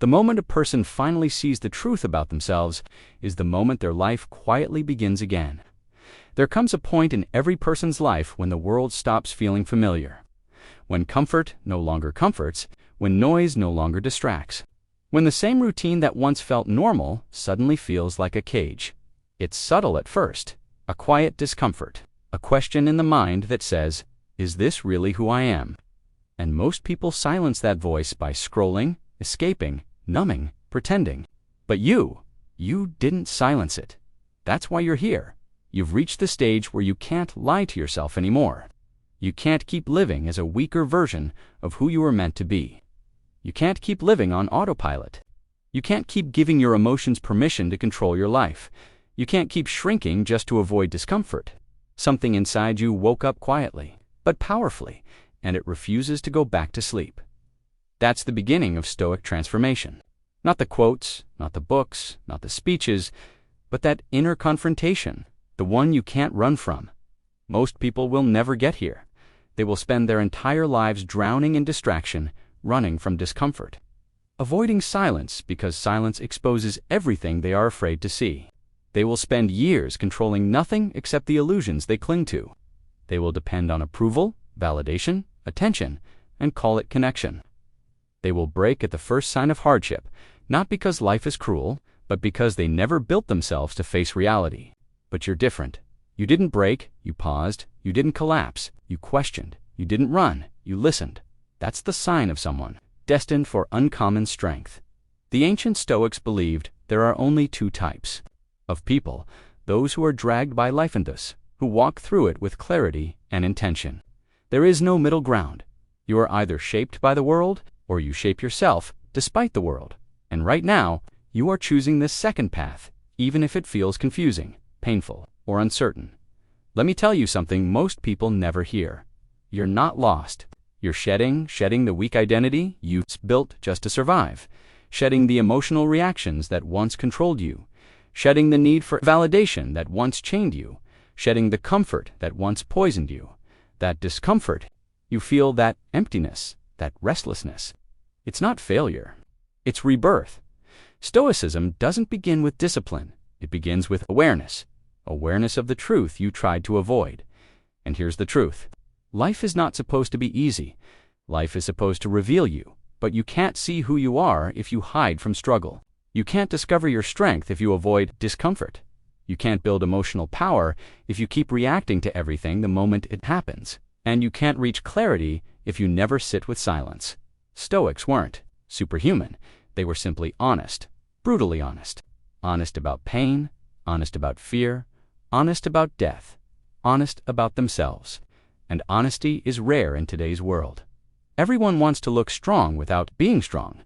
The moment a person finally sees the truth about themselves is the moment their life quietly begins again. There comes a point in every person's life when the world stops feeling familiar, when comfort no longer comforts, when noise no longer distracts, when the same routine that once felt normal suddenly feels like a cage. It's subtle at first, a quiet discomfort, a question in the mind that says, "Is this really who I am?" And most people silence that voice by scrolling, escaping, numbing, pretending. But you didn't silence it. That's why you're here. You've reached the stage where you can't lie to yourself anymore. You can't keep living as a weaker version of who you were meant to be. You can't keep living on autopilot. You can't keep giving your emotions permission to control your life. You can't keep shrinking just to avoid discomfort. Something inside you woke up quietly, but powerfully, and it refuses to go back to sleep. That's the beginning of Stoic transformation. Not the quotes, not the books, not the speeches, but that inner confrontation, the one you can't run from. Most people will never get here. They will spend their entire lives drowning in distraction, running from discomfort, avoiding silence because silence exposes everything they are afraid to see. They will spend years controlling nothing except the illusions they cling to. They will depend on approval, validation, attention, and call it connection. They will break at the first sign of hardship, not because life is cruel, but because they never built themselves to face reality. But you're different. You didn't break, you paused, you didn't collapse, you questioned, you didn't run, you listened. That's the sign of someone destined for uncommon strength. The ancient Stoics believed there are only two types of people: those who are dragged by life and thus, who walk through it with clarity and intention. There is no middle ground. You are either shaped by the world, or you shape yourself despite the world. And right now, you are choosing this second path, even if it feels confusing, painful, or uncertain. Let me tell you something most people never hear. You're not lost. You're shedding the weak identity you built just to survive, shedding the emotional reactions that once controlled you, shedding the need for validation that once chained you, shedding the comfort that once poisoned you. That discomfort, you feel that emptiness, that restlessness. It's not failure. It's rebirth. Stoicism doesn't begin with discipline. It begins with awareness. Awareness of the truth you tried to avoid. And here's the truth. Life is not supposed to be easy. Life is supposed to reveal you, but you can't see who you are if you hide from struggle. You can't discover your strength if you avoid discomfort. You can't build emotional power if you keep reacting to everything the moment it happens. And you can't reach clarity if you never sit with silence. Stoics weren't superhuman. They were simply honest, brutally honest. Honest about pain, honest about fear, honest about death, honest about themselves. And honesty is rare in today's world. Everyone wants to look strong without being strong.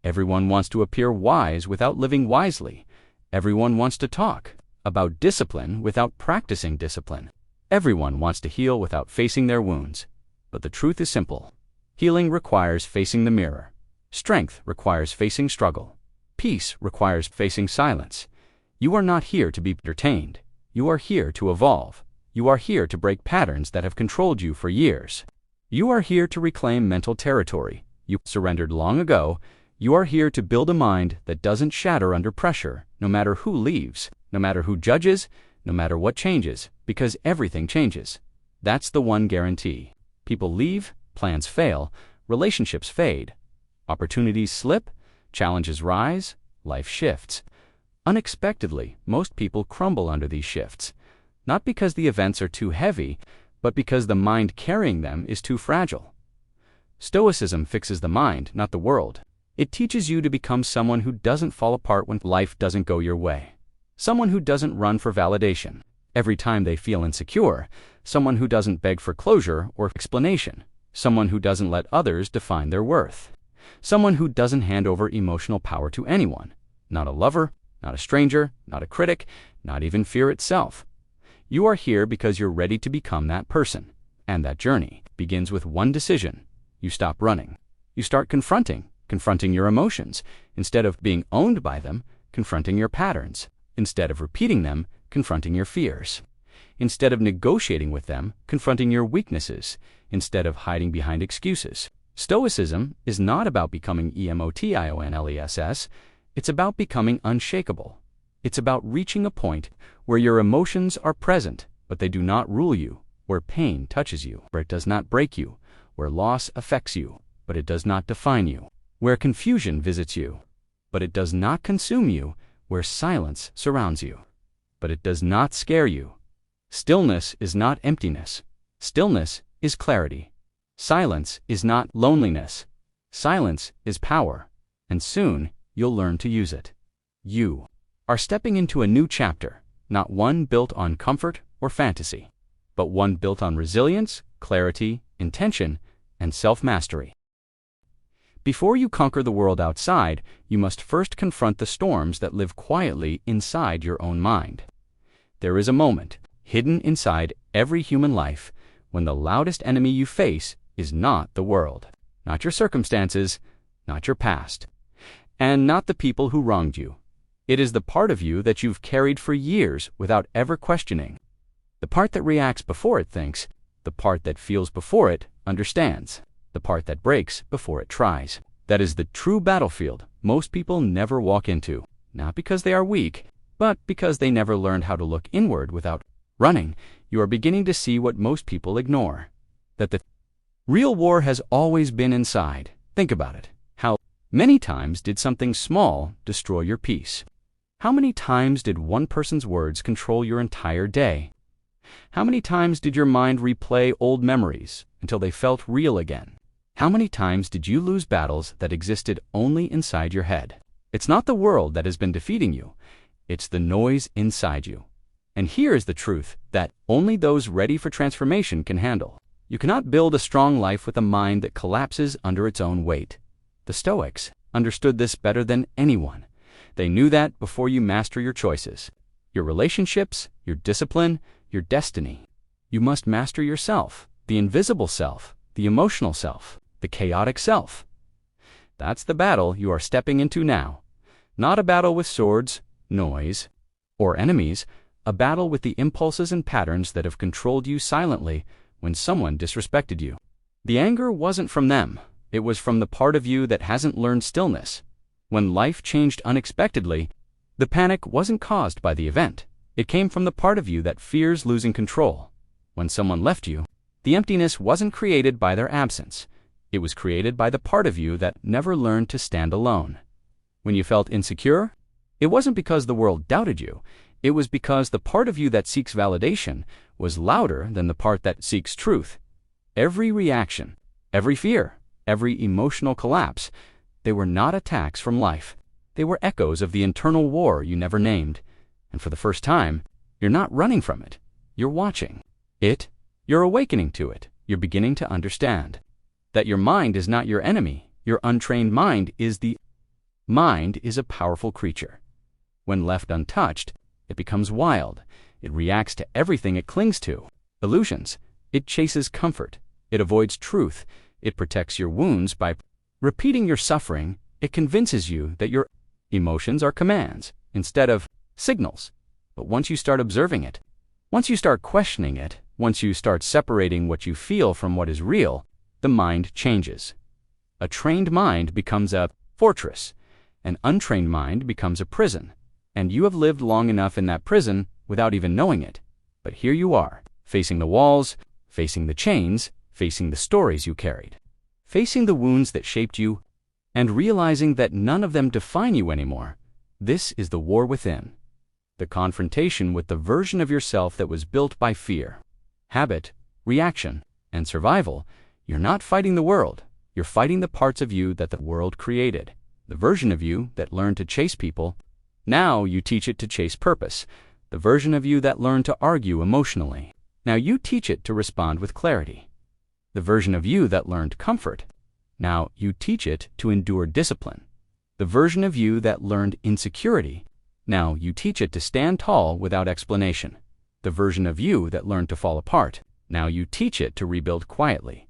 Everyone wants to appear wise without living wisely. Everyone wants to talk about discipline without practicing discipline. Everyone wants to heal without facing their wounds. But the truth is simple. Healing requires facing the mirror. Strength requires facing struggle. Peace requires facing silence. You are not here to be entertained. You are here to evolve. You are here to break patterns that have controlled you for years. You are here to reclaim mental territory you surrendered long ago. You are here to build a mind that doesn't shatter under pressure, no matter who leaves, no matter who judges, no matter what changes, because everything changes. That's the one guarantee. People leave, plans fail, relationships fade, opportunities slip, challenges rise, life shifts. Unexpectedly, most people crumble under these shifts. Not because the events are too heavy, but because the mind carrying them is too fragile. Stoicism fixes the mind, not the world. It teaches you to become someone who doesn't fall apart when life doesn't go your way. Someone who doesn't run for validation every time they feel insecure. Someone who doesn't beg for closure or explanation. Someone who doesn't let others define their worth. Someone who doesn't hand over emotional power to anyone. Not a lover, not a stranger, not a critic, not even fear itself. You are here because you're ready to become that person. And that journey begins with one decision. You stop running. You start confronting your emotions. Instead of being owned by them, confronting your patterns. Instead of repeating them, confronting your fears. Instead of negotiating with them, confronting your weaknesses. Instead of hiding behind excuses, Stoicism is not about becoming emotionless, it's about becoming unshakable. It's about reaching a point where your emotions are present, but they do not rule you, where pain touches you, where it does not break you, where loss affects you, but it does not define you, where confusion visits you, but it does not consume you, where silence surrounds you, but it does not scare you. Stillness is not emptiness. Stillness is clarity. Silence is not loneliness. Silence is power, and soon you'll learn to use it. You are stepping into a new chapter, not one built on comfort or fantasy, but one built on resilience, clarity, intention, and self-mastery. Before you conquer the world outside, you must first confront the storms that live quietly inside your own mind. There is a moment, hidden inside every human life, when the loudest enemy you face is not the world, not your circumstances, not your past, and not the people who wronged you. It is the part of you that you've carried for years without ever questioning. The part that reacts before it thinks, the part that feels before it understands, the part that breaks before it tries. That is the true battlefield most people never walk into, not because they are weak, but because they never learned how to look inward without running. You are beginning to see what most people ignore, that the real war has always been inside. Think about it. How many times did something small destroy your peace? How many times did one person's words control your entire day? How many times did your mind replay old memories until they felt real again? How many times did you lose battles that existed only inside your head? It's not the world that has been defeating you. It's the noise inside you. And here is the truth that only those ready for transformation can handle. You cannot build a strong life with a mind that collapses under its own weight. The Stoics understood this better than anyone. They knew that before you master your choices, your relationships, your discipline, your destiny, you must master yourself, the invisible self, the emotional self, the chaotic self. That's the battle you are stepping into now. Not a battle with swords, noise, or enemies, a battle with the impulses and patterns that have controlled you silently when someone disrespected you. The anger wasn't from them. It was from the part of you that hasn't learned stillness. When life changed unexpectedly, the panic wasn't caused by the event. It came from the part of you that fears losing control. When someone left you, the emptiness wasn't created by their absence. It was created by the part of you that never learned to stand alone. When you felt insecure, it wasn't because the world doubted you. It was because the part of you that seeks validation was louder than the part that seeks truth. Every reaction, every fear, every emotional collapse, they were not attacks from life. They were echoes of the internal war you never named. And for the first time, you're not running from it. You're watching it. You're awakening to it. You're beginning to understand that your mind is not your enemy. Your untrained mind is a powerful creature. When left untouched, it becomes wild. It reacts to everything it clings to. Illusions. It chases comfort. It avoids truth. It protects your wounds by repeating your suffering. It convinces you that your emotions are commands instead of signals. But once you start observing it, once you start questioning it, once you start separating what you feel from what is real, the mind changes. A trained mind becomes a fortress. An untrained mind becomes a prison. And you have lived long enough in that prison without even knowing it. But here you are, facing the walls, facing the chains, facing the stories you carried, facing the wounds that shaped you, and realizing that none of them define you anymore. This is the war within. The confrontation with the version of yourself that was built by fear, habit, reaction, and survival. You're not fighting the world. You're fighting the parts of you that the world created. The version of you that learned to chase people, now you teach it to chase purpose. The version of you that learned to argue emotionally, now you teach it to respond with clarity. The version of you that learned comfort, now you teach it to endure discipline. The version of you that learned insecurity, now you teach it to stand tall without explanation. The version of you that learned to fall apart, now you teach it to rebuild quietly.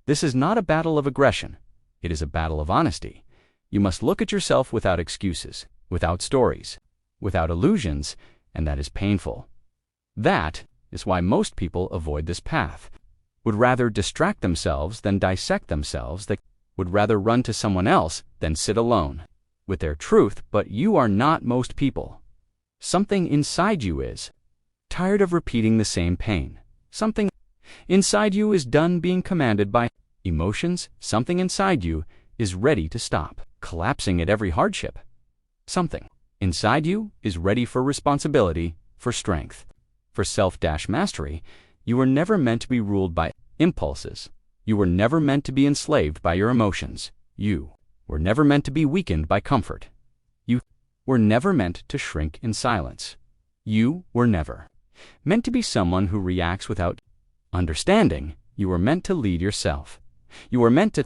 This is not a battle of aggression. It is a battle of honesty. You must look at yourself without excuses, without stories, without illusions, and that is painful. That is why most people avoid this path, would rather distract themselves than dissect themselves. would rather run to someone else than sit alone with their truth, but you are not most people. Something inside you is tired of repeating the same pain. Something inside you is done being commanded by emotions. Something inside you is ready to stop collapsing at every hardship. Something inside you is ready for responsibility, for strength, for self-mastery. You were never meant to be ruled by impulses. You were never meant to be enslaved by your emotions. You were never meant to be weakened by comfort. You were never meant to shrink in silence. You were never meant to be someone who reacts without understanding. You were meant to lead yourself. You were meant to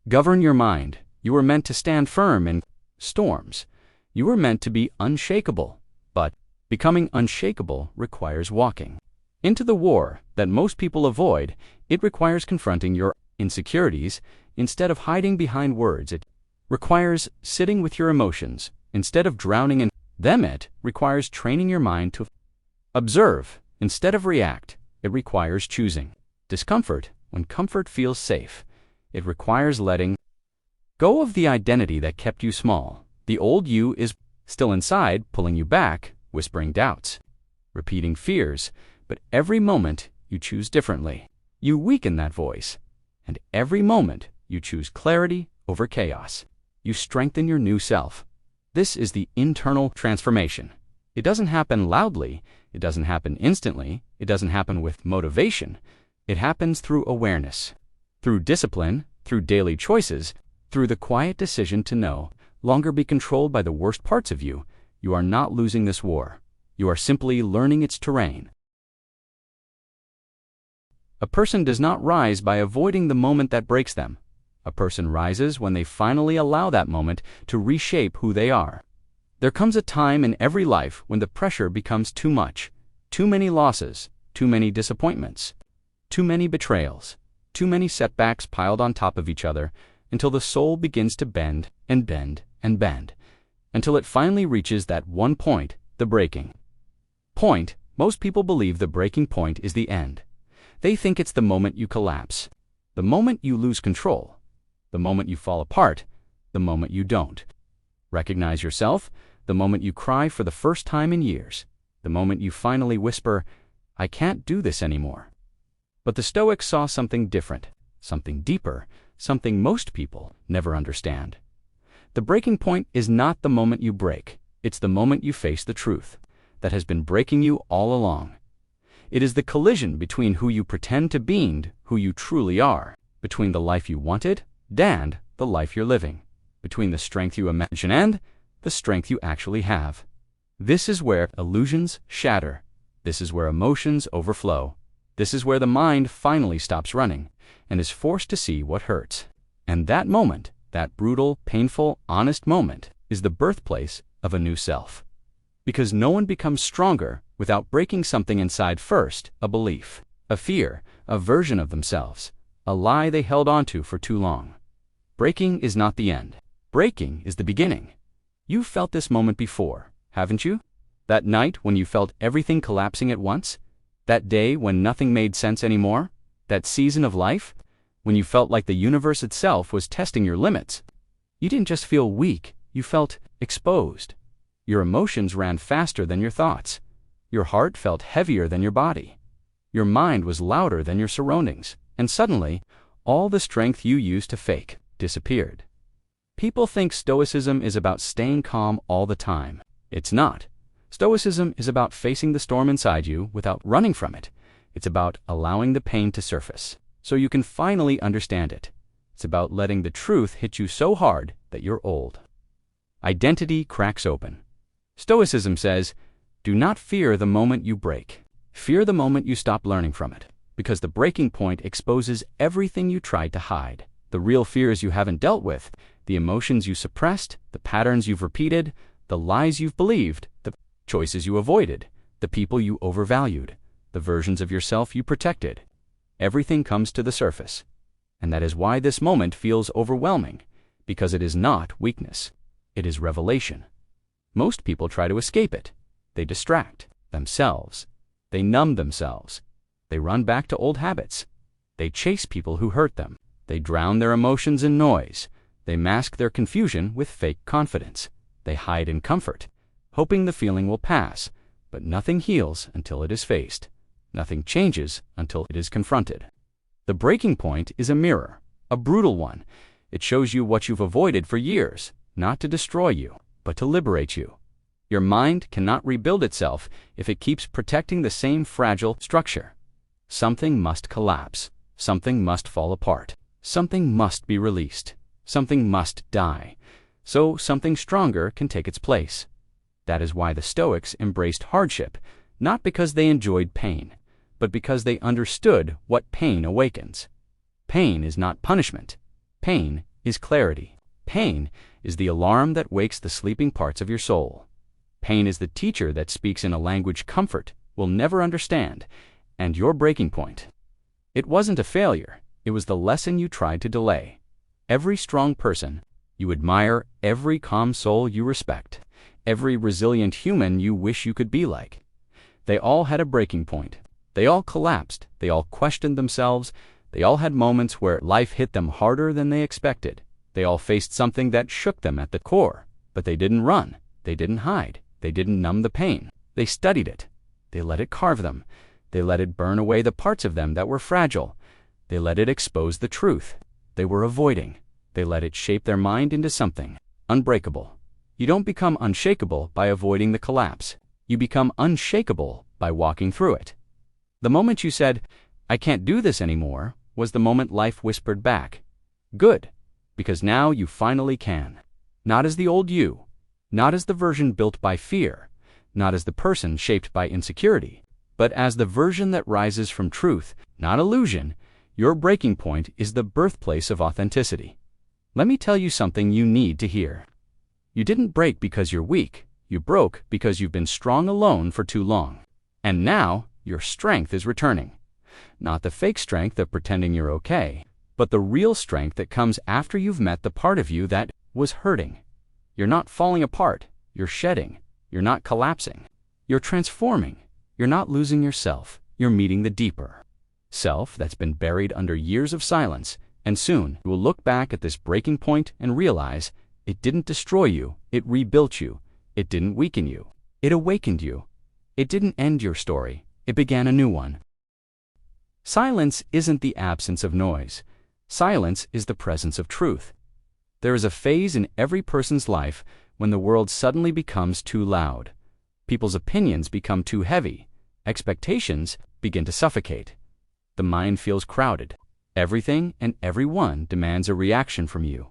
govern your mind. You were meant to stand firm in storms. You were meant to be unshakable. But becoming unshakable requires walking into the war that most people avoid. It requires confronting your insecurities instead of hiding behind words. It requires sitting with your emotions instead of drowning in them. It requires training your mind to observe instead of react. It requires choosing discomfort when comfort feels safe. It requires letting go of the identity that kept you small. The old you is still inside, pulling you back, whispering doubts, repeating fears, but every moment you choose differently. You weaken that voice, and every moment you choose clarity over chaos. You strengthen your new self. This is the internal transformation. It doesn't happen loudly. It doesn't happen instantly. It doesn't happen with motivation. It happens through awareness, through discipline, through daily choices, through the quiet decision to no longer be controlled by the worst parts of you. You are not losing this war. You are simply learning its terrain. A person does not rise by avoiding the moment that breaks them. A person rises when they finally allow that moment to reshape who they are. There comes a time in every life when the pressure becomes too much. Too many losses, too many disappointments, too many betrayals, too many setbacks piled on top of each other, until the soul begins to bend and bend and bend, until it finally reaches that one point, the breaking point. Most people believe the breaking point is the end. They think it's the moment you collapse, the moment you lose control, the moment you fall apart, the moment you don't recognize yourself, the moment you cry for the first time in years, the moment you finally whisper, "I can't do this anymore." But the Stoics saw something different, something deeper, something most people never understand. The breaking point is not the moment you break. It's the moment you face the truth that has been breaking you all along. It is the collision between who you pretend to be and who you truly are, between the life you wanted and the life you're living, between the strength you imagine and the strength you actually have. This is where illusions shatter. This is where emotions overflow. This is where the mind finally stops running and is forced to see what hurts. And that moment, that brutal, painful, honest moment, is the birthplace of a new self. Because no one becomes stronger without breaking something inside first, a belief, a fear, a version of themselves, a lie they held onto for too long. Breaking is not the end. Breaking is the beginning. You've felt this moment before, haven't you? That night when you felt everything collapsing at once? That day when nothing made sense anymore? That season of life when you felt like the universe itself was testing your limits? You didn't just feel weak, you felt exposed. Your emotions ran faster than your thoughts. Your heart felt heavier than your body. Your mind was louder than your surroundings. And suddenly, all the strength you used to fake disappeared. People think Stoicism is about staying calm all the time. It's not. Stoicism is about facing the storm inside you without running from it. It's about allowing the pain to surface so you can finally understand it. It's about letting the truth hit you so hard that you're old. Identity cracks open. Stoicism says, do not fear the moment you break. Fear the moment you stop learning from it, because the breaking point exposes everything you tried to hide. The real fears you haven't dealt with, the emotions you suppressed, the patterns you've repeated, the lies you've believed, the choices you avoided, the people you overvalued, the versions of yourself you protected. Everything comes to the surface. And that is why this moment feels overwhelming, because it is not weakness. It is revelation. Most people try to escape it. They distract themselves. They numb themselves. They run back to old habits. They chase people who hurt them. They drown their emotions in noise. They mask their confusion with fake confidence. They hide in comfort, hoping the feeling will pass, but nothing heals until it is faced. Nothing changes until it is confronted. The breaking point is a mirror, a brutal one. It shows you what you've avoided for years, not to destroy you, but to liberate you. Your mind cannot rebuild itself if it keeps protecting the same fragile structure. Something must collapse. Something must fall apart. Something must be released. Something must die, so something stronger can take its place. That is why the Stoics embraced hardship, not because they enjoyed pain, but because they understood what pain awakens. Pain is not punishment. Pain is clarity. Pain is the alarm that wakes the sleeping parts of your soul. Pain is the teacher that speaks in a language comfort will never understand, and your breaking point. It wasn't a failure. It was the lesson you tried to delay. Every strong person you admire, every calm soul you respect, every resilient human you wish you could be like. They all had a breaking point. They all collapsed. They all questioned themselves. They all had moments where life hit them harder than they expected. They all faced something that shook them at the core, but they didn't run. They didn't hide. They didn't numb the pain. They studied it. They let it carve them. They let it burn away the parts of them that were fragile. They let it expose the truth they were avoiding. They let it shape their mind into something unbreakable. You don't become unshakable by avoiding the collapse. You become unshakable by walking through it. The moment you said, "I can't do this anymore," was the moment life whispered back, "Good, because now you finally can." Not as the old you, not as the version built by fear, not as the person shaped by insecurity, but as the version that rises from truth, not illusion. Your breaking point is the birthplace of authenticity. Let me tell you something you need to hear. You didn't break because you're weak. You broke because you've been strong alone for too long. And now, your strength is returning. Not the fake strength of pretending you're okay, but the real strength that comes after you've met the part of you that was hurting. You're not falling apart. You're shedding. You're not collapsing. You're transforming. You're not losing yourself. You're meeting the deeper self that's been buried under years of silence, and soon you will look back at this breaking point and realize it didn't destroy you, it rebuilt you. It didn't weaken you, it awakened you. It didn't end your story, it began a new one. Silence isn't the absence of noise. Silence is the presence of truth. There is a phase in every person's life when the world suddenly becomes too loud. People's opinions become too heavy. Expectations begin to suffocate. The mind feels crowded. Everything and everyone demands a reaction from you.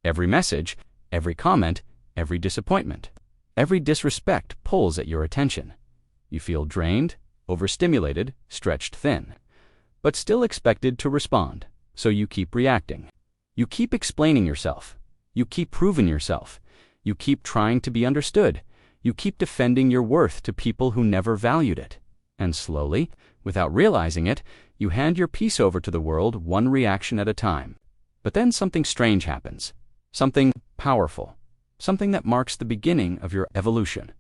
Every message, every comment, every disappointment, every disrespect pulls at your attention. You feel drained, overstimulated, stretched thin, but still expected to respond, so you keep reacting. You keep explaining yourself. You keep proving yourself. You keep trying to be understood. You keep defending your worth to people who never valued it. And slowly, without realizing it, you hand your piece over to the world one reaction at a time. But then something strange happens. Something powerful. Something that marks the beginning of your evolution.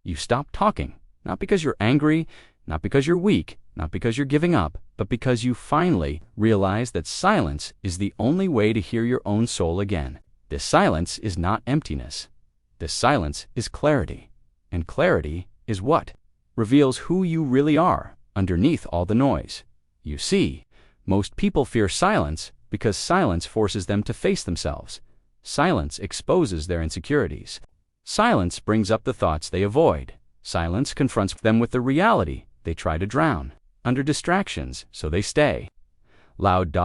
You stop talking, not because you're angry, not because you're weak, not because you're giving up, but because you finally realize that silence is the only way to hear your own soul again. This silence is not emptiness. This silence is clarity. And clarity is what? Reveals who you really are underneath all the noise. You see, most people fear silence because silence forces them to face themselves. Silence exposes their insecurities. Silence brings up the thoughts they avoid. Silence confronts them with the reality they try to drown under distractions, so they stay. Loud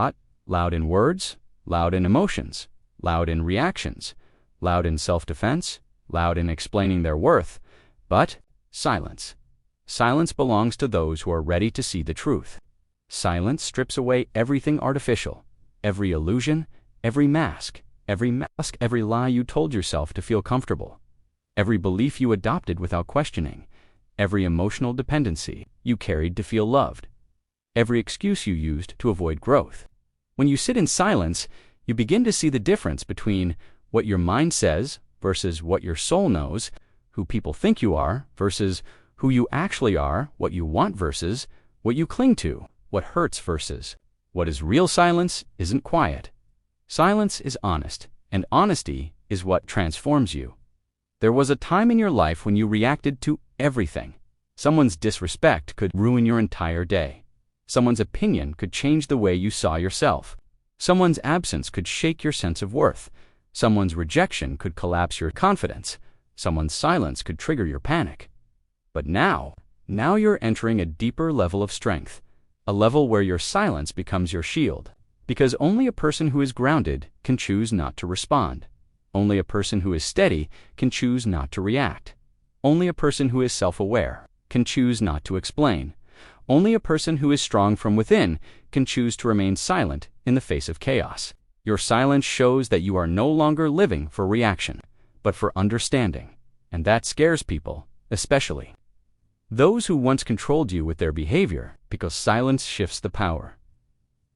in words, loud in emotions, loud in reactions, loud in self-defense, loud in explaining their worth, but silence. Silence belongs to those who are ready to see the truth. Silence strips away everything artificial, every illusion, every mask, every lie you told yourself to feel comfortable, every belief you adopted without questioning, every emotional dependency you carried to feel loved, every excuse you used to avoid growth. When you sit in silence, you begin to see the difference between what your mind says versus what your soul knows, who people think you are versus who you actually are, what you want versus what you cling to, what hurts versus What is real silence isn't quiet. Silence is honest, and honesty is what transforms you. There was a time in your life when you reacted to everything. Someone's disrespect could ruin your entire day. Someone's opinion could change the way you saw yourself. Someone's absence could shake your sense of worth. Someone's rejection could collapse your confidence. Someone's silence could trigger your panic. But now you're entering a deeper level of strength, a level where your silence becomes your shield. Because only a person who is grounded can choose not to respond. Only a person who is steady can choose not to react. Only a person who is self-aware can choose not to explain. Only a person who is strong from within can choose to remain silent in the face of chaos. Your silence shows that you are no longer living for reaction, but for understanding. And that scares people, especially those who once controlled you with their behavior, because silence shifts the power.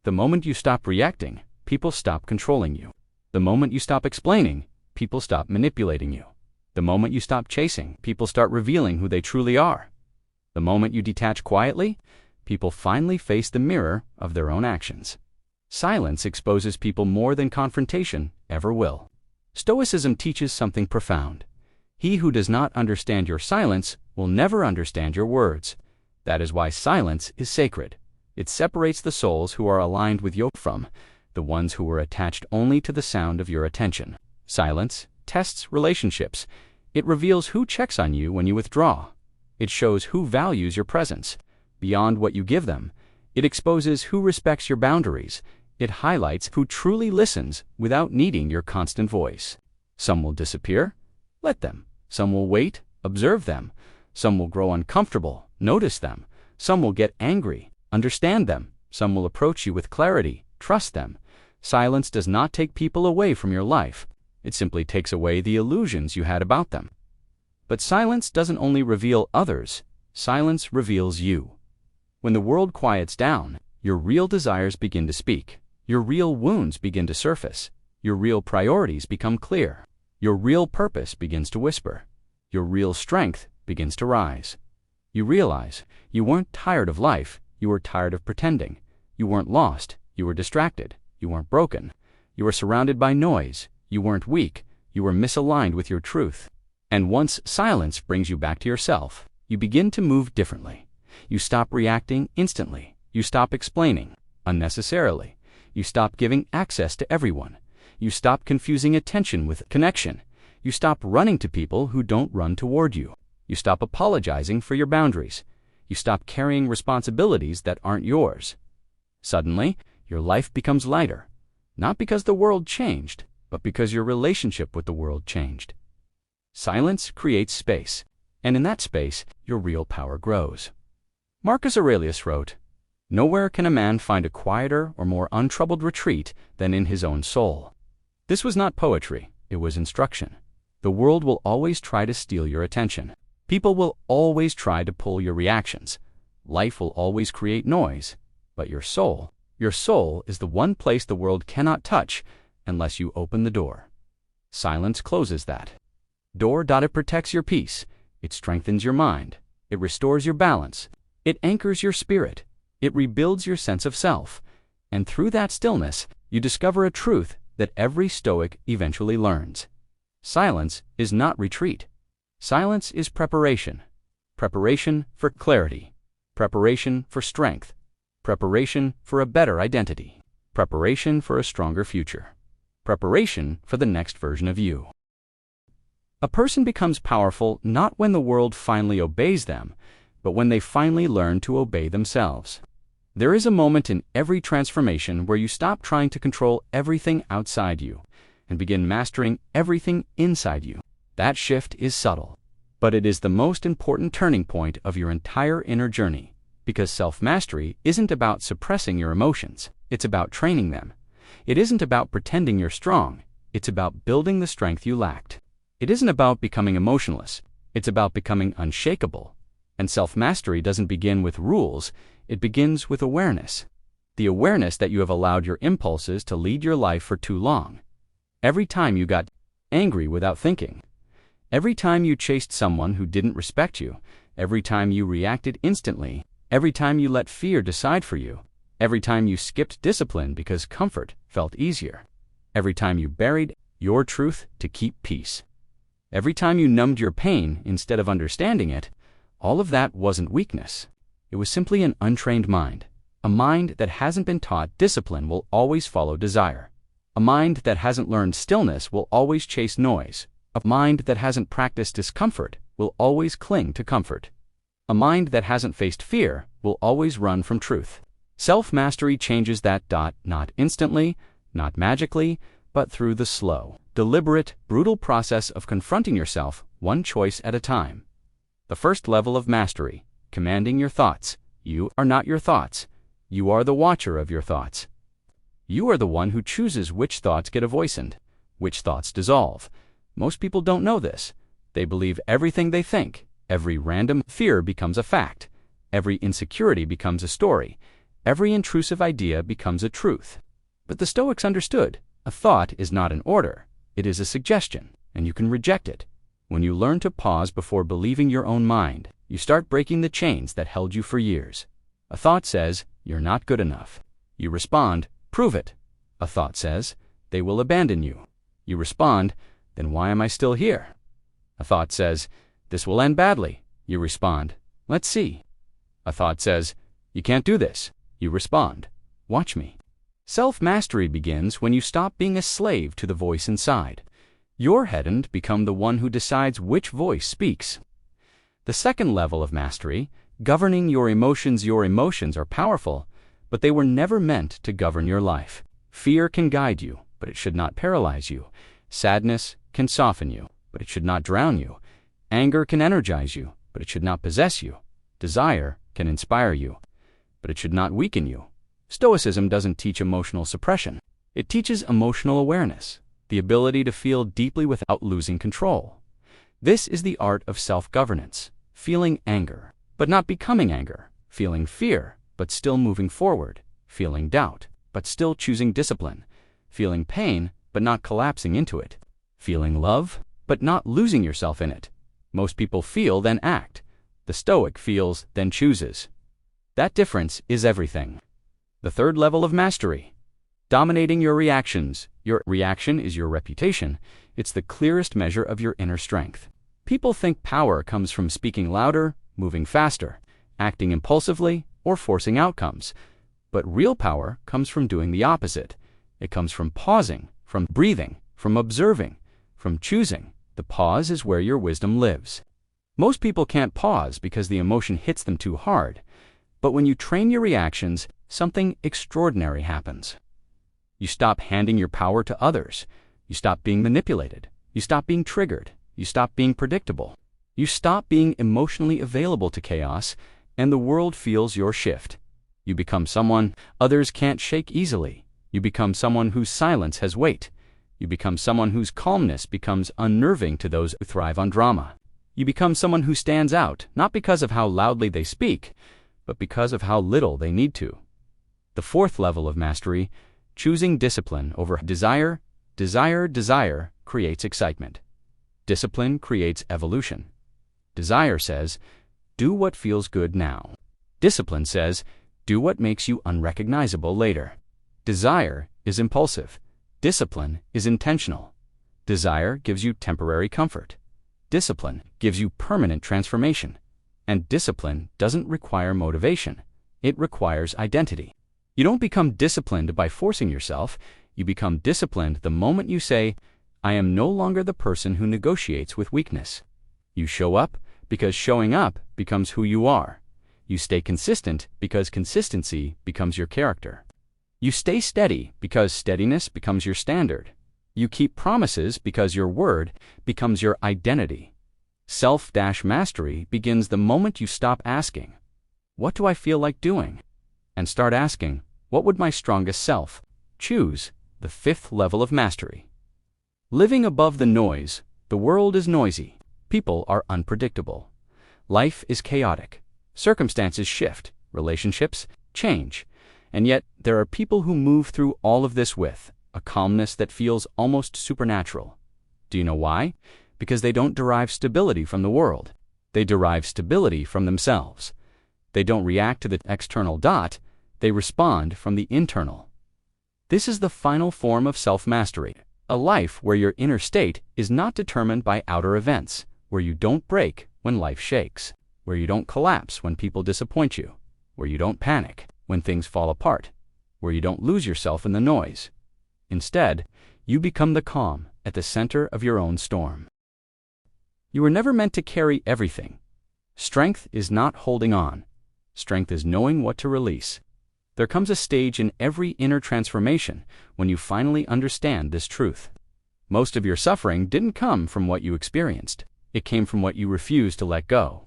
The moment you stop reacting, people stop controlling you. The moment you stop explaining, people stop manipulating you. The moment you stop chasing, people start revealing who they truly are. The moment you detach quietly, people finally face the mirror of their own actions. Silence exposes people more than confrontation ever will. Stoicism teaches something profound. He who does not understand your silence will never understand your words. That is why silence is sacred. It separates the souls who are aligned with you from the ones who were attached only to the sound of your attention. Silence tests relationships. It reveals who checks on you when you withdraw. It shows who values your presence beyond what you give them. It exposes who respects your boundaries. It highlights who truly listens without needing your constant voice. Some will disappear. Let them. Some will wait. Observe them. Some will grow uncomfortable. Notice them. Some will get angry. Understand them. Some will approach you with clarity. Trust them. Silence does not take people away from your life. It simply takes away the illusions you had about them. But silence doesn't only reveal others. Silence reveals you. When the world quiets down, your real desires begin to speak. Your real wounds begin to surface. Your real priorities become clear. Your real purpose begins to whisper. Your real strength begins to rise. You realize you weren't tired of life. You were tired of pretending. You weren't lost. You were distracted. You weren't broken. You were surrounded by noise. You weren't weak. You were misaligned with your truth. And once silence brings you back to yourself, you begin to move differently. You stop reacting instantly. You stop explaining unnecessarily. You stop giving access to everyone. You stop confusing attention with connection. You stop running to people who don't run toward you. You stop apologizing for your boundaries. You stop carrying responsibilities that aren't yours. Suddenly, your life becomes lighter, not because the world changed, but because your relationship with the world changed. Silence creates space, and in that space, your real power grows. Marcus Aurelius wrote, "Nowhere can a man find a quieter or more untroubled retreat than in his own soul." This was not poetry, it was instruction. The world will always try to steal your attention. People will always try to pull your reactions. Life will always create noise. But your soul is the one place the world cannot touch unless you open the door. Silence closes that door. It protects your peace. It strengthens your mind. It restores your balance. It anchors your spirit. It rebuilds your sense of self. And through that stillness, you discover a truth that every Stoic eventually learns. Silence is not retreat. Silence is preparation. Preparation for clarity. Preparation for strength. Preparation for a better identity. Preparation for a stronger future. Preparation for the next version of you. A person becomes powerful not when the world finally obeys them, but when they finally learn to obey themselves. There is a moment in every transformation where you stop trying to control everything outside you and begin mastering everything inside you. That shift is subtle, but it is the most important turning point of your entire inner journey, because self-mastery isn't about suppressing your emotions, it's about training them. It isn't about pretending you're strong, it's about building the strength you lacked. It isn't about becoming emotionless, it's about becoming unshakable. And self-mastery doesn't begin with rules, it begins with awareness. The awareness that you have allowed your impulses to lead your life for too long. Every time you got angry without thinking. Every time you chased someone who didn't respect you. Every time you reacted instantly. Every time you let fear decide for you. Every time you skipped discipline because comfort felt easier. Every time you buried your truth to keep peace. Every time you numbed your pain instead of understanding it, all of that wasn't weakness. It was simply an untrained mind. A mind that hasn't been taught discipline will always follow desire. A mind that hasn't learned stillness will always chase noise. A mind that hasn't practiced discomfort will always cling to comfort. A mind that hasn't faced fear will always run from truth. Self-mastery changes that. Not instantly, not magically, but through the slow, deliberate, brutal process of confronting yourself one choice at a time. The first level of mastery, commanding your thoughts. You are not your thoughts. You are the watcher of your thoughts. You are the one who chooses which thoughts get a voice and which thoughts dissolve. Most people don't know this. They believe everything they think. Every random fear becomes a fact. Every insecurity becomes a story. Every intrusive idea becomes a truth. But the Stoics understood, a thought is not an order. It is a suggestion, and you can reject it. When you learn to pause before believing your own mind, you start breaking the chains that held you for years. A thought says, "You're not good enough." You respond, "Prove it." A thought says, "They will abandon you." You respond, "Then why am I still here?" A thought says, "This will end badly." You respond, "Let's see." A thought says, "You can't do this." You respond, "Watch me." Self-mastery begins when you stop being a slave to the voice inside. Your head and become the one who decides which voice speaks. The second level of mastery, governing your emotions. Your emotions are powerful, but they were never meant to govern your life. Fear can guide you, but it should not paralyze you. Sadness can soften you, but it should not drown you. Anger can energize you, but it should not possess you. Desire can inspire you, but it should not weaken you. Stoicism doesn't teach emotional suppression. It teaches emotional awareness, the ability to feel deeply without losing control. This is the art of self-governance, feeling anger, but not becoming anger, feeling fear, but still moving forward, feeling doubt, but still choosing discipline, feeling pain, but not collapsing into it, feeling love, but not losing yourself in it. Most people feel, then act. The Stoic feels, then chooses. That difference is everything. The third level of mastery, dominating your reactions. Your reaction is your reputation. It's the clearest measure of your inner strength. People think power comes from speaking louder, moving faster, acting impulsively, or forcing outcomes. But real power comes from doing the opposite. It comes from pausing, from breathing, from observing, from choosing. The pause is where your wisdom lives. Most people can't pause because the emotion hits them too hard. But when you train your reactions, something extraordinary happens. You stop handing your power to others. You stop being manipulated. You stop being triggered. You stop being predictable. You stop being emotionally available to chaos, and the world feels your shift. You become someone others can't shake easily. You become someone whose silence has weight. You become someone whose calmness becomes unnerving to those who thrive on drama. You become someone who stands out, not because of how loudly they speak, but because of how little they need to. The fourth level of mastery, choosing discipline over desire. Desire creates excitement. Discipline creates evolution. Desire says, do what feels good now. Discipline says, do what makes you unrecognizable later. Desire is impulsive. Discipline is intentional. Desire gives you temporary comfort. Discipline gives you permanent transformation. And discipline doesn't require motivation. It requires identity. You don't become disciplined by forcing yourself. You become disciplined the moment you say, I am no longer the person who negotiates with weakness. You show up because showing up becomes who you are. You stay consistent because consistency becomes your character. You stay steady because steadiness becomes your standard. You keep promises because your word becomes your identity. Self-mastery begins the moment you stop asking, what do I feel like doing? And start asking, what would my strongest self choose? The fifth level of mastery. Living above the noise. The world is noisy. People are unpredictable. Life is chaotic. Circumstances shift. Relationships change. And yet, there are people who move through all of this with a calmness that feels almost supernatural. Do you know why? Because they don't derive stability from the world. They derive stability from themselves. They don't react to the external. They respond from the internal. This is the final form of self-mastery, a life where your inner state is not determined by outer events, where you don't break when life shakes, where you don't collapse when people disappoint you, where you don't panic when things fall apart, where you don't lose yourself in the noise. Instead, you become the calm at the center of your own storm. You were never meant to carry everything. Strength is not holding on. Strength is knowing what to release. There comes a stage in every inner transformation when you finally understand this truth. Most of your suffering didn't come from what you experienced. It came from what you refused to let go.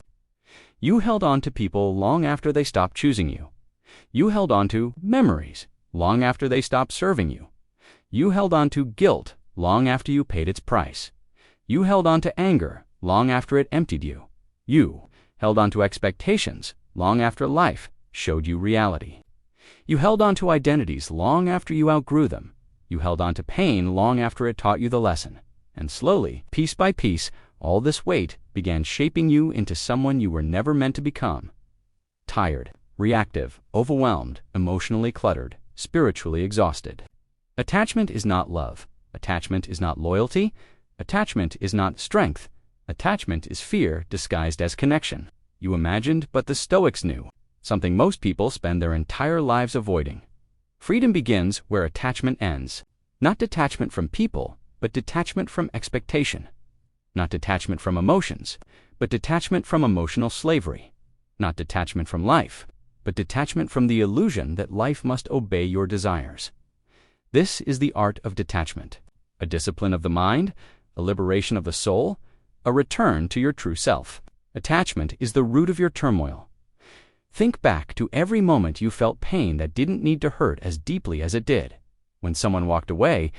You held on to people long after they stopped choosing you. You held on to memories long after they stopped serving you. You held on to guilt long after you paid its price. You held on to anger long after it emptied you. You held on to expectations long after life showed you reality. You held on to identities long after you outgrew them. You held on to pain long after it taught you the lesson. And slowly, piece by piece, all this weight began shaping you into someone you were never meant to become. Tired, reactive, overwhelmed, emotionally cluttered, spiritually exhausted. Attachment is not love. Attachment is not loyalty. Attachment is not strength. Attachment is fear disguised as connection. You imagined, but the Stoics knew. Something most people spend their entire lives avoiding. Freedom begins where attachment ends. Not detachment from people, but detachment from expectation. Not detachment from emotions, but detachment from emotional slavery. Not detachment from life, but detachment from the illusion that life must obey your desires. This is the art of detachment, a discipline of the mind, a liberation of the soul, a return to your true self. Attachment is the root of your turmoil. Think back to every moment you felt pain that didn't need to hurt as deeply as it did. When someone walked away,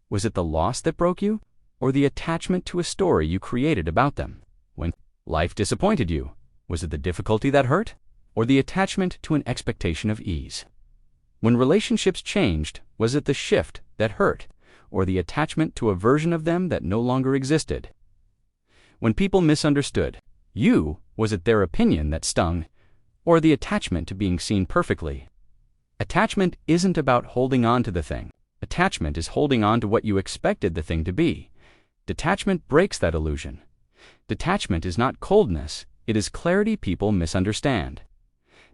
was it the loss that broke you, or the attachment to a story you created about them? When life disappointed you, was it the difficulty that hurt, or the attachment to an expectation of ease? When relationships changed, was it the shift that hurt, or the attachment to a version of them that no longer existed? When people misunderstood you, was it their opinion that stung, or the attachment to being seen perfectly? Attachment isn't about holding on to the thing. Attachment is holding on to what you expected the thing to be. Detachment breaks that illusion. Detachment is not coldness, it is clarity people misunderstand.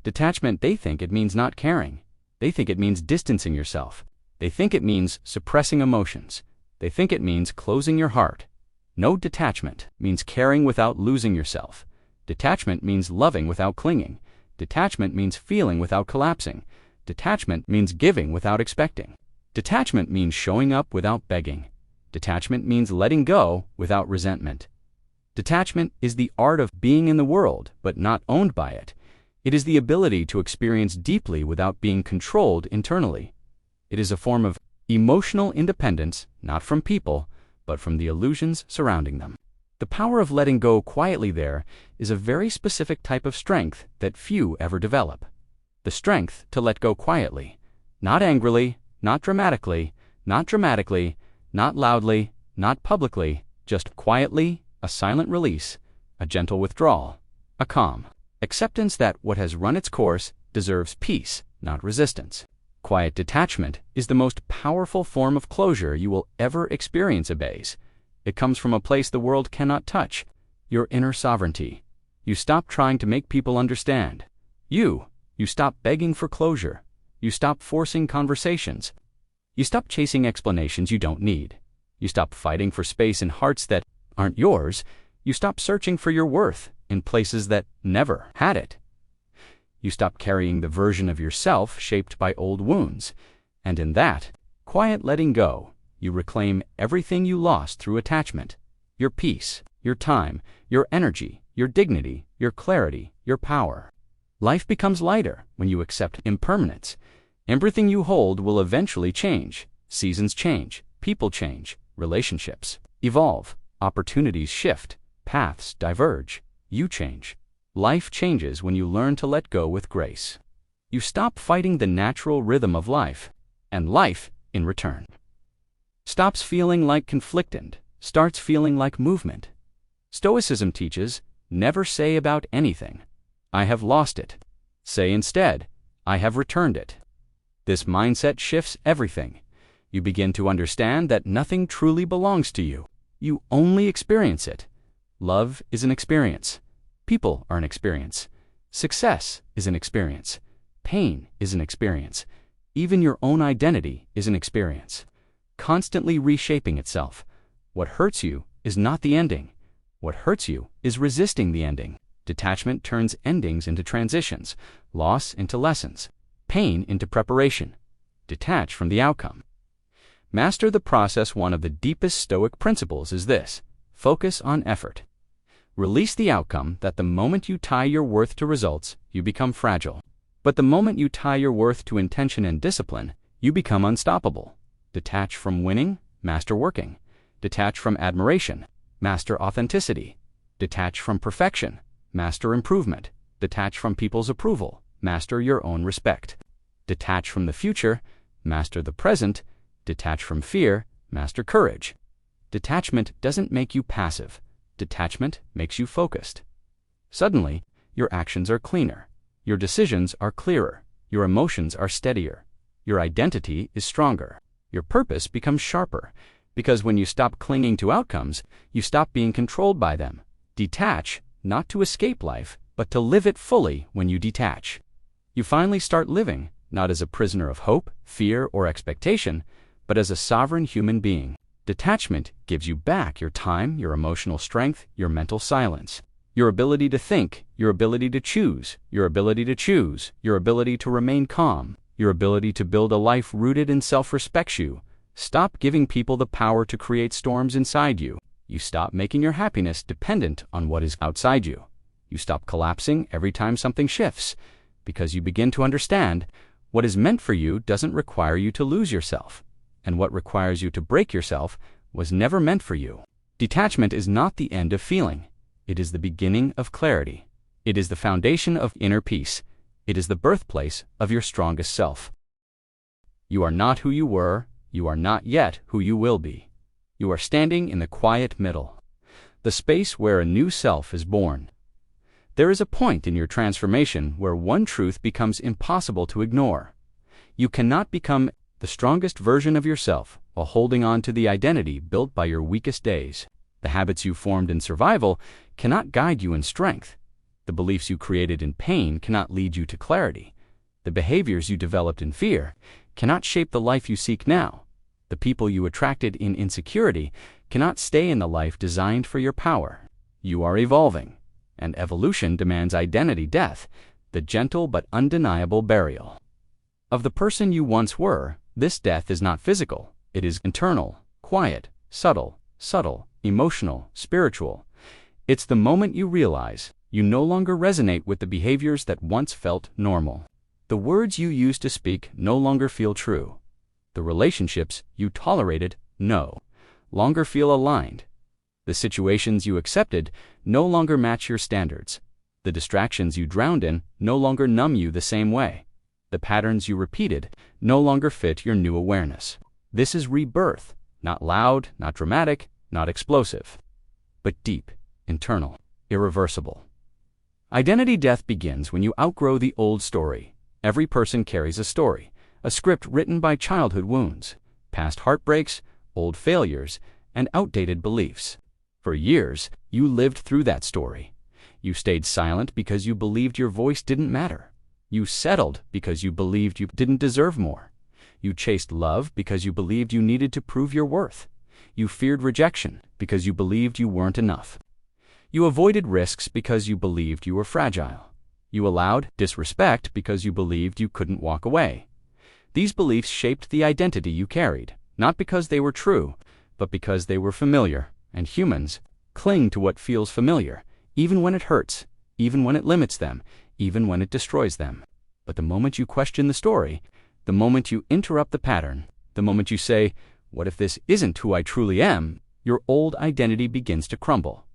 Detachment, they think it means not caring. They think it means distancing yourself. They think it means suppressing emotions. They think it means closing your heart. No, detachment means caring without losing yourself. Detachment means loving without clinging. Detachment means feeling without collapsing. Detachment means giving without expecting. Detachment means showing up without begging. Detachment means letting go without resentment. Detachment is the art of being in the world, but not owned by it. It is the ability to experience deeply without being controlled internally. It is a form of emotional independence, not from people, but from the illusions surrounding them. The power of letting go quietly there is a very specific type of strength that few ever develop. The strength to let go quietly, not angrily, not dramatically, not dramatically, not loudly, not publicly, just quietly, a silent release, a gentle withdrawal, a calm acceptance that what has run its course deserves peace, not resistance. Quiet detachment is the most powerful form of closure you will ever experience, Abays. It comes from a place the world cannot touch, your inner sovereignty. You stop trying to make people understand. You stop begging for closure. You stop forcing conversations. You stop chasing explanations you don't need. You stop fighting for space in hearts that aren't yours. You stop searching for your worth in places that never had it. You stop carrying the version of yourself shaped by old wounds. And in that quiet letting go, you reclaim everything you lost through attachment. Your peace, your time, your energy, your dignity, your clarity, your power. Life becomes lighter when you accept impermanence. Everything you hold will eventually change. Seasons change, people change, relationships evolve, opportunities shift, paths diverge, you change. Life changes when you learn to let go with grace. You stop fighting the natural rhythm of life, and life, in return, stops feeling like conflictant, starts feeling like movement. Stoicism teaches, never say about anything, "I have lost it." Say instead, I have returned it. This mindset shifts everything. You begin to understand that nothing truly belongs to you. You only experience it. Love is an experience. People are an experience. Success is an experience. Pain is an experience. Even your own identity is an experience, constantly reshaping itself. What hurts you is not the ending. What hurts you is resisting the ending. Detachment turns endings into transitions, loss into lessons, pain into preparation. Detach from the outcome. Master the process. One of the deepest Stoic principles is this: focus on effort. Release the outcome. That the moment you tie your worth to results, you become fragile. But the moment you tie your worth to intention and discipline, you become unstoppable. Detach from winning, master working. Detach from admiration, master authenticity. Detach from perfection, master improvement. Detach from people's approval, master your own respect. Detach from the future, master the present. Detach from fear, master courage. Detachment doesn't make you passive. Detachment makes you focused. Suddenly, your actions are cleaner. Your decisions are clearer. Your emotions are steadier. Your identity is stronger. Your purpose becomes sharper. Because when you stop clinging to outcomes, you stop being controlled by them. Detach, not to escape life, but to live it fully. When you detach, you finally start living, not as a prisoner of hope, fear, or expectation, but as a sovereign human being. Detachment gives you back your time, your emotional strength, your mental silence, your ability to think, your ability to choose, your ability to choose, your ability to remain calm, your ability to build a life rooted in self-respect. You stop giving people the power to create storms inside you. You stop making your happiness dependent on what is outside you. You stop collapsing every time something shifts, because you begin to understand what is meant for you doesn't require you to lose yourself, and what requires you to break yourself was never meant for you. Detachment is not the end of feeling. It is the beginning of clarity. It is the foundation of inner peace. It is the birthplace of your strongest self. You are not who you were. You are not yet who you will be. You are standing in the quiet middle, the space where a new self is born. There is a point in your transformation where one truth becomes impossible to ignore. You cannot become the strongest version of yourself while holding on to the identity built by your weakest days. The habits you formed in survival cannot guide you in strength. The beliefs you created in pain cannot lead you to clarity. The behaviors you developed in fear cannot shape the life you seek now. The people you attracted in insecurity cannot stay in the life designed for your power. You are evolving, and evolution demands identity death, the gentle but undeniable burial of the person you once were. This death is not physical. It is internal, quiet, subtle, emotional, spiritual. It's the moment you realize you no longer resonate with the behaviors that once felt normal. The words you used to speak no longer feel true. The relationships you tolerated no longer feel aligned. The situations you accepted no longer match your standards. The distractions you drowned in no longer numb you the same way. The patterns you repeated no longer fit your new awareness. This is rebirth, not loud, not dramatic, not explosive, but deep, internal, irreversible. Identity death begins when you outgrow the old story. Every person carries a story, a script written by childhood wounds, past heartbreaks, old failures, and outdated beliefs. For years, you lived through that story. You stayed silent because you believed your voice didn't matter. You settled because you believed you didn't deserve more. You chased love because you believed you needed to prove your worth. You feared rejection because you believed you weren't enough. You avoided risks because you believed you were fragile. You allowed disrespect because you believed you couldn't walk away. These beliefs shaped the identity you carried, not because they were true, but because they were familiar, and humans cling to what feels familiar, even when it hurts, even when it limits them, even when it destroys them. But the moment you question the story, the moment you interrupt the pattern, the moment you say, "What if this isn't who I truly am?" your old identity begins to crumble.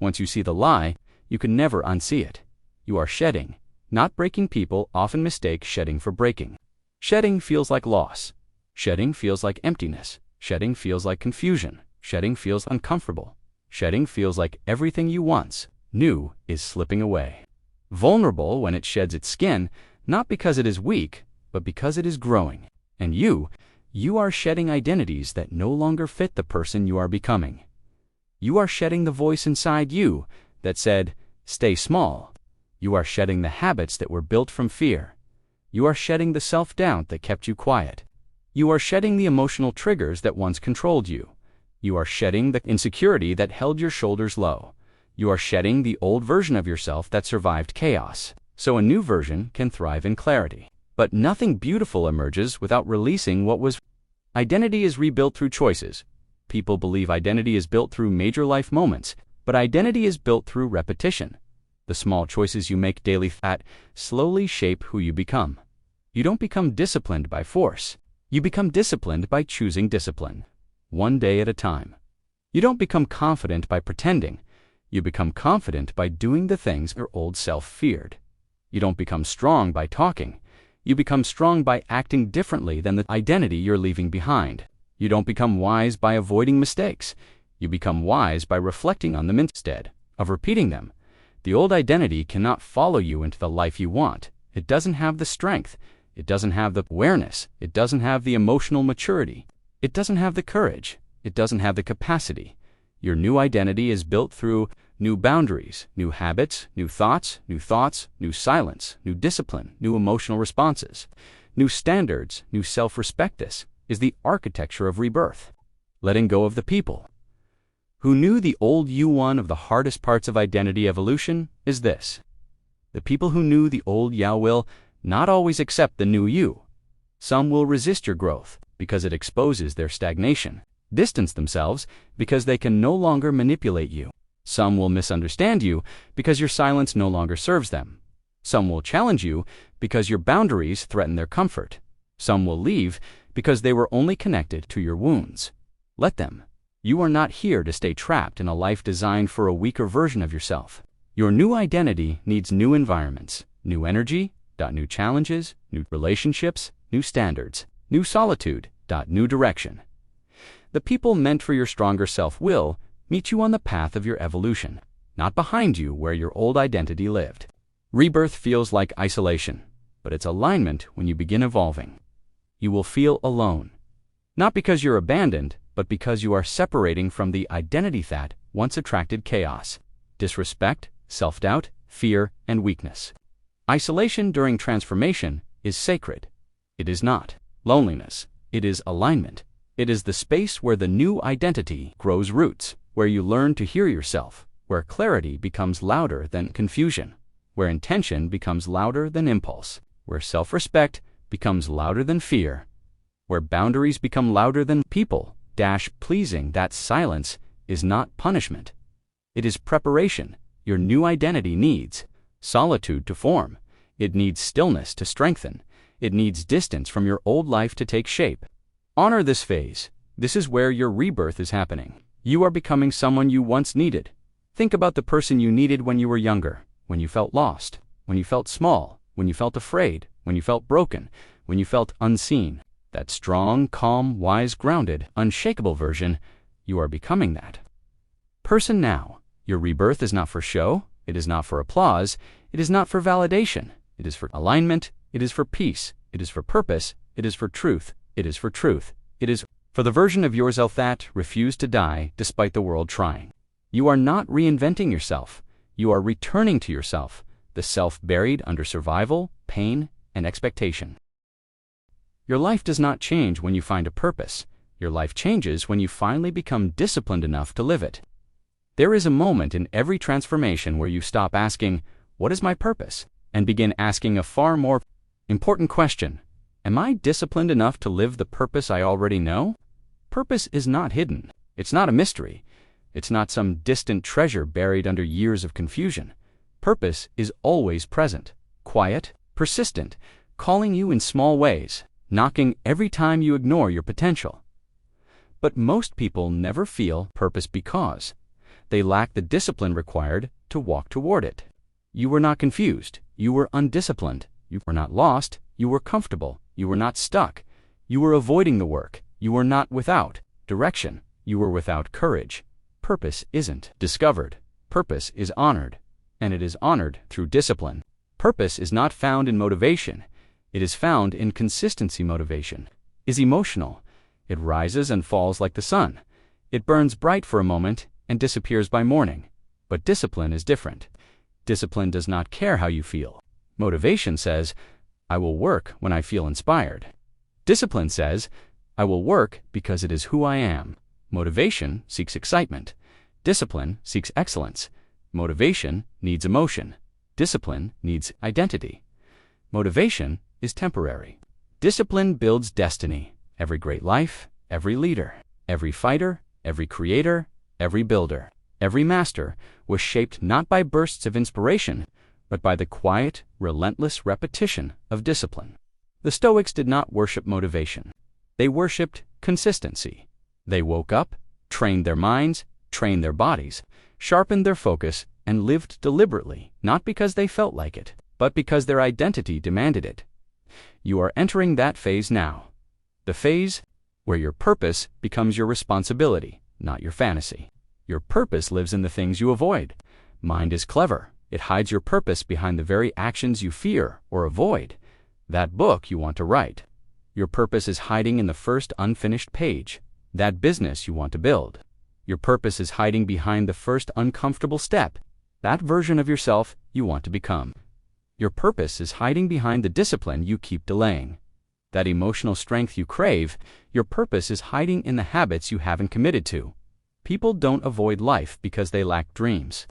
Once you see the lie, you can never unsee it. You are shedding, not breaking. People often mistake shedding for breaking. Shedding feels like loss. Shedding feels like emptiness. Shedding feels like confusion. Shedding feels uncomfortable. Shedding feels like everything you once knew is slipping away. Vulnerable, when it sheds its skin, not because it is weak, but because it is growing. And you are shedding identities that no longer fit the person you are becoming. You are shedding the voice inside you that said, "Stay small." You are shedding the habits that were built from fear. You are shedding the self-doubt that kept you quiet. You are shedding the emotional triggers that once controlled you. You are shedding the insecurity that held your shoulders low. You are shedding the old version of yourself that survived chaos, so a new version can thrive in clarity. But nothing beautiful emerges without releasing what was. Identity is rebuilt through choices. People believe identity is built through major life moments, but identity is built through repetition. The small choices you make daily that slowly shape who you become. You don't become disciplined by force. You become disciplined by choosing discipline, one day at a time. You don't become confident by pretending. You become confident by doing the things your old self feared. You don't become strong by talking. You become strong by acting differently than the identity you're leaving behind. You don't become wise by avoiding mistakes. You become wise by reflecting on them instead of repeating them. The old identity cannot follow you into the life you want. It doesn't have the strength. It doesn't have the awareness. It doesn't have the emotional maturity. It doesn't have the courage. It doesn't have the capacity. Your new identity is built through new boundaries, new habits, new thoughts, new silence, new discipline, new emotional responses, new standards, new self-respect. This is the architecture of rebirth. Letting go of the people who knew the old you. One of the hardest parts of identity evolution is this. The people who knew the old you will not always accept the new you. Some will resist your growth because it exposes their stagnation, distance themselves because they can no longer manipulate you. Some will misunderstand you because your silence no longer serves them. Some will challenge you because your boundaries threaten their comfort. Some will leave because they were only connected to your wounds. Let them. You are not here to stay trapped in a life designed for a weaker version of yourself. Your new identity needs new environments, new energy, new challenges, new relationships, new standards, new solitude, new direction. The people meant for your stronger self will meet you on the path of your evolution, not behind you where your old identity lived. Rebirth feels like isolation, but it's alignment when you begin evolving. You will feel alone, not because you're abandoned, but because you are separating from the identity that once attracted chaos, disrespect, self-doubt, fear, and weakness. Isolation during transformation is sacred. It is not loneliness. It is alignment. It is the space where the new identity grows roots, where you learn to hear yourself, where clarity becomes louder than confusion, where intention becomes louder than impulse, where self-respect becomes louder than fear, where boundaries become louder than people-pleasing. That silence is not punishment. It is preparation. Your new identity needs solitude to form. It needs stillness to strengthen. It needs distance from your old life to take shape. Honor this phase. This is where your rebirth is happening. You are becoming someone you once needed. Think about the person you needed when you were younger, when you felt lost, when you felt small, when you felt afraid, when you felt broken, when you felt unseen. That strong, calm, wise, grounded, unshakable version, you are becoming that person now. Your rebirth is not for show. It is not for applause. It is not for validation. It is for alignment. It is for peace. It is for purpose. It is for truth. It is for truth. It is for the version of yourself that refused to die despite the world trying. You are not reinventing yourself. You are returning to yourself, the self buried under survival, pain, and expectation. Your life does not change when you find a purpose. Your life changes when you finally become disciplined enough to live it. There is a moment in every transformation where you stop asking, "What is my purpose?" and begin asking a far more important question. Am I disciplined enough to live the purpose I already know? Purpose is not hidden. It's not a mystery. It's not some distant treasure buried under years of confusion. Purpose is always present, quiet, persistent, calling you in small ways, knocking every time you ignore your potential. But most people never feel purpose because they lack the discipline required to walk toward it. You were not confused. You were undisciplined. You were not lost. You were comfortable. You were not stuck. You were avoiding the work. You were not without direction. You were without courage. Purpose isn't discovered. Purpose is honored, and it is honored through discipline. Purpose is not found in motivation. It is found in consistency. Motivation is emotional. It rises and falls like the sun. It burns bright for a moment and disappears by morning. But discipline is different. Discipline does not care how you feel. Motivation says, I will work when I feel inspired. Discipline says, I will work because it is who I am. Motivation seeks excitement. Discipline seeks excellence. Motivation needs emotion. Discipline needs identity. Motivation is temporary. Discipline builds destiny. Every great life, every leader, every fighter, every creator, every builder, every master was shaped not by bursts of inspiration, but by the quiet, relentless repetition of discipline. The Stoics did not worship motivation. They worshipped consistency. They woke up, trained their minds, trained their bodies, sharpened their focus, and lived deliberately, not because they felt like it, but because their identity demanded it. You are entering that phase now. The phase where your purpose becomes your responsibility, not your fantasy. Your purpose lives in the things you avoid. Mind is clever. It hides your purpose behind the very actions you fear or avoid. That book you want to write. Your purpose is hiding in the first unfinished page. That business you want to build. Your purpose is hiding behind the first uncomfortable step. That version of yourself you want to become. Your purpose is hiding behind the discipline you keep delaying. That emotional strength you crave, your purpose is hiding in the habits you haven't committed to. People don't avoid life because they lack dreams.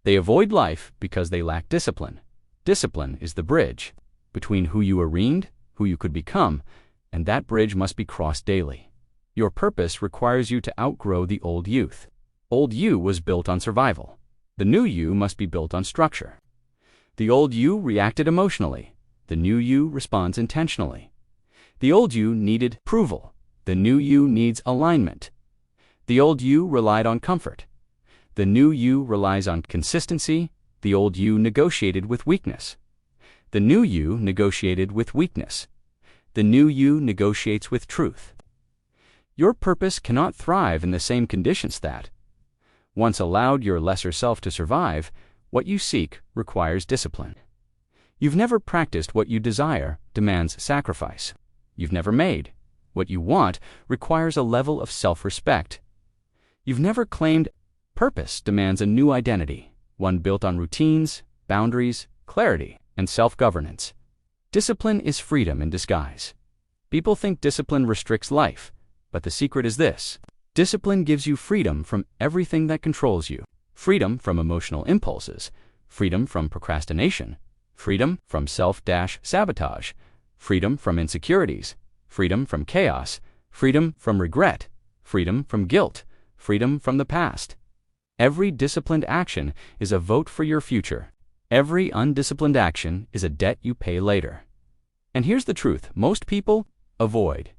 They avoid life because they lack discipline. Discipline is the bridge between who you arraigned, who you could become, and that bridge must be crossed daily. Your purpose requires you to outgrow the old youth. Old you was built on survival. The new you must be built on structure. The old you reacted emotionally. The new you responds intentionally. The old you needed approval. The new you needs alignment. The old you relied on comfort. The new you relies on consistency. The old you negotiated with weakness. The new you negotiated with weakness. The new you negotiates with truth. Your purpose cannot thrive in the same conditions that once allowed your lesser self to survive. What you seek requires discipline. You've never practiced what you desire demands sacrifice. You've never made what you want requires a level of self-respect. You've never claimed purpose demands a new identity, one built on routines, boundaries, clarity, and self-governance. Discipline is freedom in disguise. People think discipline restricts life, but the secret is this. Discipline gives you freedom from everything that controls you. Freedom from emotional impulses, freedom from procrastination, freedom from self-sabotage, freedom from insecurities, freedom from chaos, freedom from regret, freedom from guilt, freedom from the past. Every disciplined action is a vote for your future. Every undisciplined action is a debt you pay later. And here's the truth most people avoid.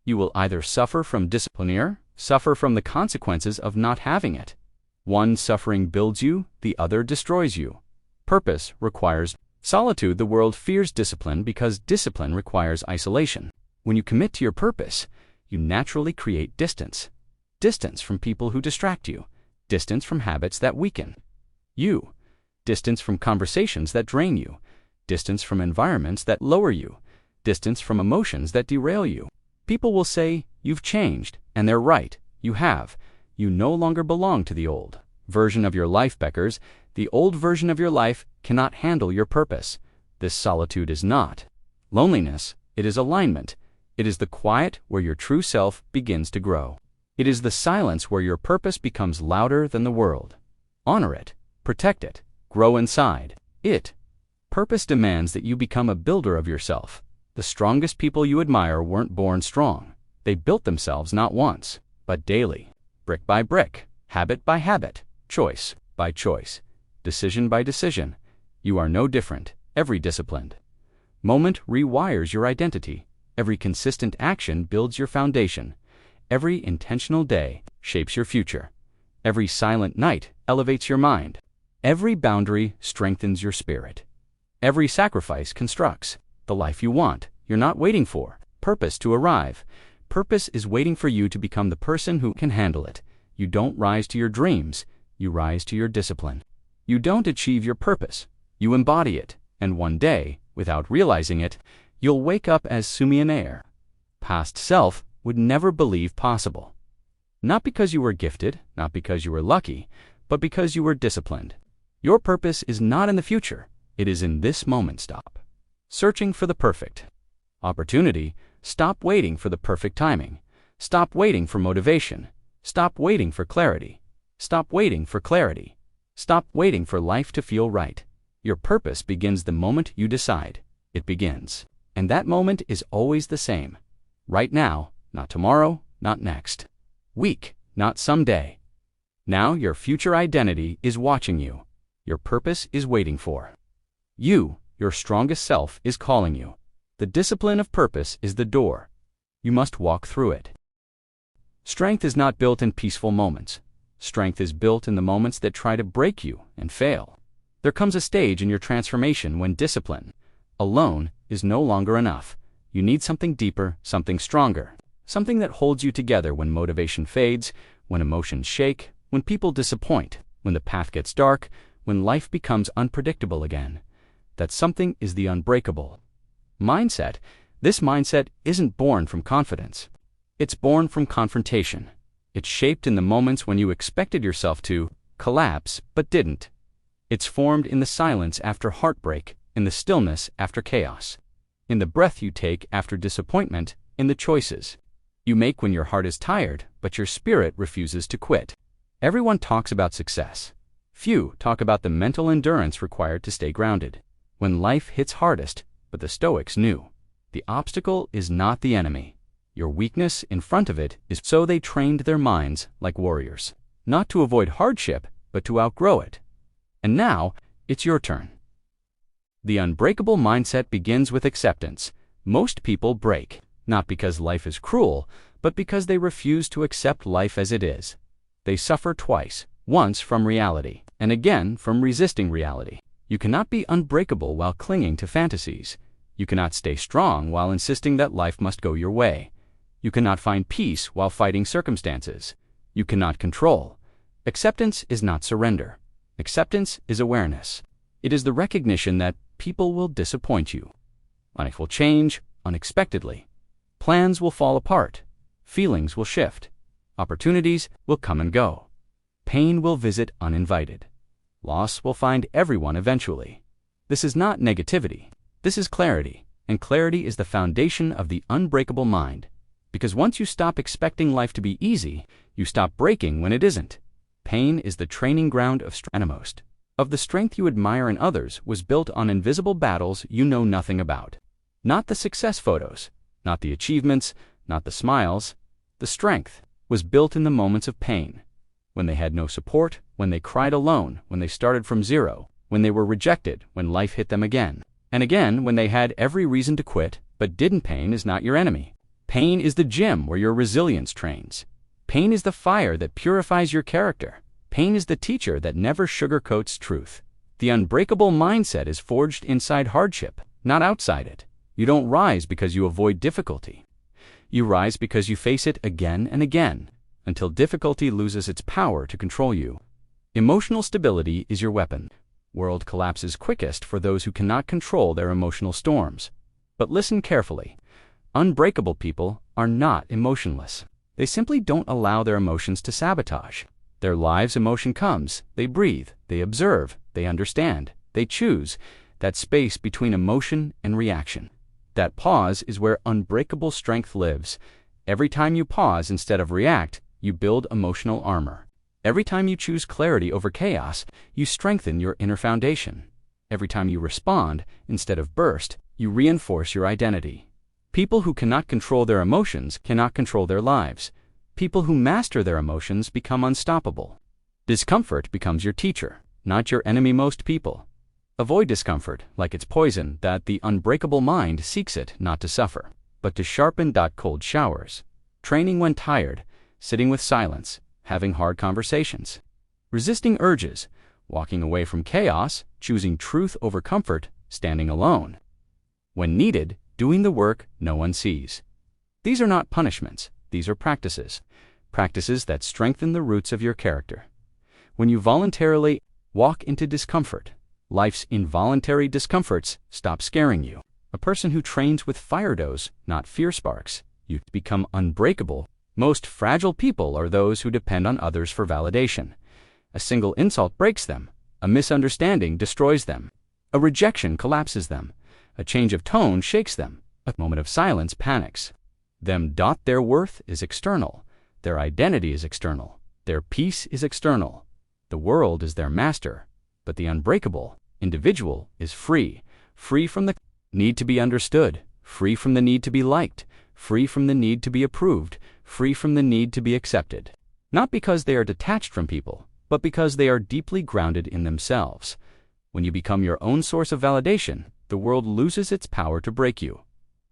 You will either suffer from discipline or suffer from the consequences of not having it. One suffering builds you, the other destroys you. Purpose requires solitude. The world fears discipline because discipline requires isolation. When you commit to your purpose, you naturally create distance. Distance from people who distract you. Distance from habits that weaken you. Distance from conversations that drain you. Distance from environments that lower you. Distance from emotions that derail you. People will say, you've changed, and they're right. You have. You no longer belong to the old version of your life, Beckers. The old version of your life cannot handle your purpose. This solitude is not loneliness. It is alignment. It is the quiet where your true self begins to grow. It is the silence where your purpose becomes louder than the world. Honor it. Protect it. Grow inside it. Purpose demands that you become a builder of yourself. The strongest people you admire weren't born strong. They built themselves not once, but daily. Brick by brick, habit by habit, choice by choice, decision by decision. You are no different. Every disciplined moment rewires your identity. Every consistent action builds your foundation. Every intentional day shapes your future. Every silent night elevates your mind. Every boundary strengthens your spirit. Every sacrifice constructs the life you want. You're not waiting for purpose to arrive. Purpose is waiting for you to become the person who can handle it. You don't rise to your dreams. You rise to your discipline. You don't achieve your purpose. You embody it. And one day, without realizing it, you'll wake up as Sumionaire. Past self would never believe possible. Not because you were gifted, not because you were lucky, but because you were disciplined. Your purpose is not in the future. It is in this moment. Stop searching for the perfect opportunity. Stop waiting for the perfect timing. Stop waiting for motivation. Stop waiting for clarity. Stop waiting for clarity. Stop waiting for life to feel right. Your purpose begins the moment you decide. It begins. And that moment is always the same. Right now, not tomorrow, not next week, not someday. Now your future identity is watching you. Your purpose is waiting for you. Your strongest self is calling you. The discipline of purpose is the door. You must walk through it. Strength is not built in peaceful moments. Strength is built in the moments that try to break you and fail. There comes a stage in your transformation when discipline alone is no longer enough. You need something deeper, something stronger, something that holds you together when motivation fades, when emotions shake, when people disappoint, when the path gets dark, when life becomes unpredictable again. That something is the unbreakable mindset. This mindset isn't born from confidence. It's born from confrontation. It's shaped in the moments when you expected yourself to collapse but didn't. It's formed in the silence after heartbreak, in the stillness after chaos, in the breath you take after disappointment, in the choices you make when your heart is tired but your spirit refuses to quit. Everyone talks about success. Few talk about the mental endurance required to stay grounded when life hits hardest. But the Stoics knew the obstacle is not the enemy. Your weakness in front of it is. So they trained their minds like warriors, not to avoid hardship, but to outgrow it. And now, it's your turn. The unbreakable mindset begins with acceptance. Most people break, not because life is cruel, but because they refuse to accept life as it is. They suffer twice, once from reality, and again from resisting reality. You cannot be unbreakable while clinging to fantasies. You cannot stay strong while insisting that life must go your way. You cannot find peace while fighting circumstances. You cannot control. Acceptance is not surrender. Acceptance is awareness. It is the recognition that people will disappoint you. Life will change unexpectedly. Plans will fall apart. Feelings will shift. Opportunities will come and go. Pain will visit uninvited. Loss will find everyone eventually. This is not negativity. This is clarity, and clarity is the foundation of the unbreakable mind. Because once you stop expecting life to be easy, you stop breaking when it isn't. Pain is the training ground of strength. Of the strength you admire in others was built on invisible battles you know nothing about. Not the success photos, not the achievements, not the smiles. The strength was built in the moments of pain. When they had no support, when they cried alone, when they started from zero, when they were rejected, when life hit them again. And again, when they had every reason to quit, but didn't. Pain is not your enemy. Pain is the gym where your resilience trains. Pain is the fire that purifies your character. Pain is the teacher that never sugarcoats truth. The unbreakable mindset is forged inside hardship, not outside it. You don't rise because you avoid difficulty. You rise because you face it again and again, until difficulty loses its power to control you. Emotional stability is your weapon. World collapses quickest for those who cannot control their emotional storms. But listen carefully. Unbreakable people are not emotionless. They simply don't allow their emotions to sabotage their lives. Emotion comes, they breathe, they observe, they understand, they choose. That space between emotion and reaction. That pause is where unbreakable strength lives. Every time you pause instead of react, you build emotional armor. Every time you choose clarity over chaos, you strengthen your inner foundation. Every time you respond instead of burst, you reinforce your identity. People who cannot control their emotions cannot control their lives. People who master their emotions become unstoppable. Discomfort becomes your teacher, not your enemy. Most people avoid discomfort like it's poison. That the unbreakable mind seeks it not to suffer, but to sharpen. Cold showers, training when tired, sitting with silence, having hard conversations, resisting urges, walking away from chaos, choosing truth over comfort, standing alone. When needed, doing the work no one sees. These are not punishments, these are practices. Practices that strengthen the roots of your character. When you voluntarily walk into discomfort, Life's involuntary discomforts stop scaring you. A person who trains with fire does, not fear sparks. You become unbreakable. Most fragile people are those who depend on others for validation. A single insult breaks them. A misunderstanding destroys them. A rejection collapses them. A change of tone shakes them. A moment of silence panics them. Their worth is external. Their identity is external. Their peace is external. The world is their master. But the unbreakable individual is free. Free from the need to be understood. Free from the need to be liked. Free from the need to be approved. Free from the need to be accepted. Not because they are detached from people, but because they are deeply grounded in themselves. When you become your own source of validation, the world loses its power to break you.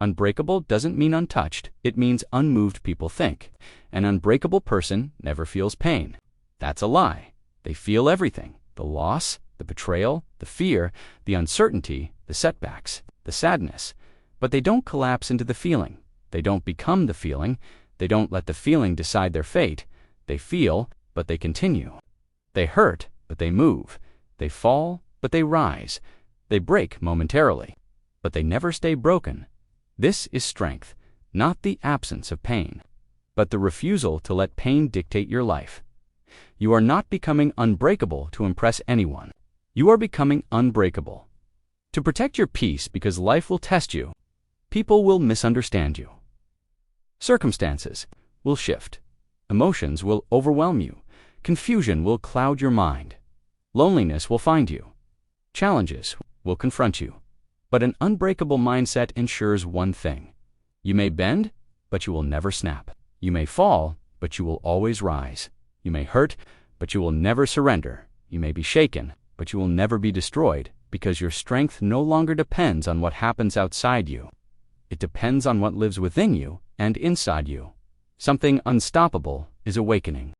Unbreakable doesn't mean untouched, it means unmoved. People think an unbreakable person never feels pain. That's a lie. They feel everything: the loss, the betrayal, the fear, the uncertainty, the setbacks, the sadness. But they don't collapse into the feeling. They don't become the feeling. They don't let the feeling decide their fate. They feel, but they continue. They hurt, but they move. They fall, but they rise. They break momentarily, but they never stay broken. This is strength, not the absence of pain, but the refusal to let pain dictate your life. You are not becoming unbreakable to impress anyone. You are becoming unbreakable to protect your peace, because life will test you. People will misunderstand you. Circumstances will shift. Emotions will overwhelm you. Confusion will cloud your mind. Loneliness will find you. Challenges will confront you. But an unbreakable mindset ensures one thing: you may bend, but you will never snap. You may fall, but you will always rise. You may hurt, but you will never surrender. You may be shaken, but you will never be destroyed, because your strength no longer depends on what happens outside you. It depends on what lives within you and inside you. Something unstoppable is awakening.